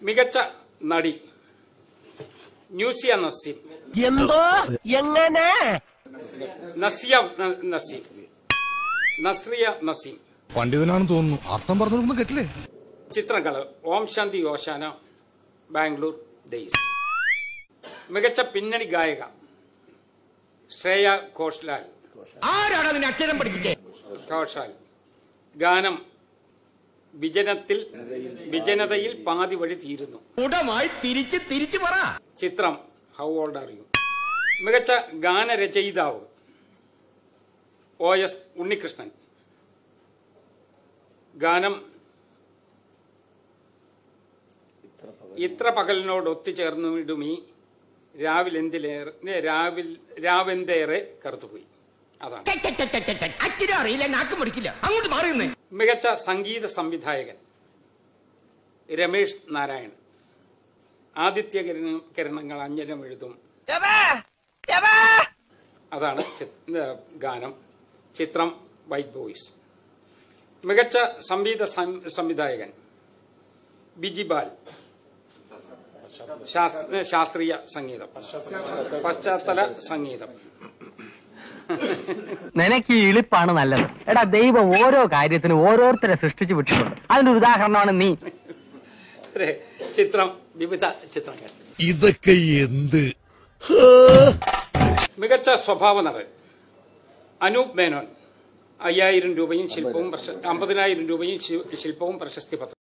മികച്ച നടി ന്യൂസിയ നസീം. എന്തോ എങ്ങനെ നസിയ നസീം, നസ്രിയ നസീം. പണ്ഡിതനാണെന്ന് തോന്നുന്നു. അർത്ഥം പറഞ്ഞൊന്നും കേട്ടില്ലേ? ചിത്രങ്ങള് ഓം ശാന്തി ഓശാന, ബാംഗ്ലൂർ ഡേയ്സ്. മികച്ച പിന്നണി ഗായിക ശ്രേയ ഘോഷാൽ. ആരാണ് അതിന് അക്ഷരം പഠിപ്പിച്ചേ? ഘോഷാൽ. ഗാനം വിജനതയിൽ പാതി വഴി തീരുന്നു. ഉടമായി തിരിച്ചു പറ. ചിത്രം ഹൗ ഓൾഡ് ആർ യു. മികച്ച ഗാനരചയിതാവ് OS ഉണ്ണികൃഷ്ണൻ. ഗാനം ഇത്ര പകലിനോട് ഒത്തുചേർന്നിടുമീ രാവെന്തേറെ കറുത്തുപോയി. അതാണ്. അറിയില്ല, നാക്ക് മുടിക്കില്ല, അങ്ങോട്ട് മാറിയുന്നേ. മികച്ച സംഗീത സംവിധായകൻ രമേഷ് നാരായൺ. ആദിത്യ കിരണങ്ങൾ അഞ്ജനം എഴുതും. അതാണ് ഗാനം. ചിത്രം വൈറ്റ് ബോയ്സ്. മികച്ച സംഗീത സംവിധായകൻ ബിജിബാൽ. ശാസ്ത്രീയ സംഗീതം, പശ്ചാത്തല സംഗീതം. നിനക്ക് ഈ ഇളിപ്പാണ് നല്ലത്. എടാ, ദൈവം ഓരോ കാര്യത്തിനും ഓരോരുത്തരെ സൃഷ്ടിച്ചു വിട്ടിട്ടുണ്ട്. അതിന്റെ ഉദാഹരണമാണ് നീ. ചിത്രം വിവിധ ചിത്രങ്ങൾ. ഇതൊക്കെ എന്ത്? മികച്ച സ്വഭാവ നടൻ അനൂപ് മേനോൻ. 50,000 രൂപയും ശില്പവും 50,000 രൂപയും ശില്പവും പ്രശസ്തി പത്രം.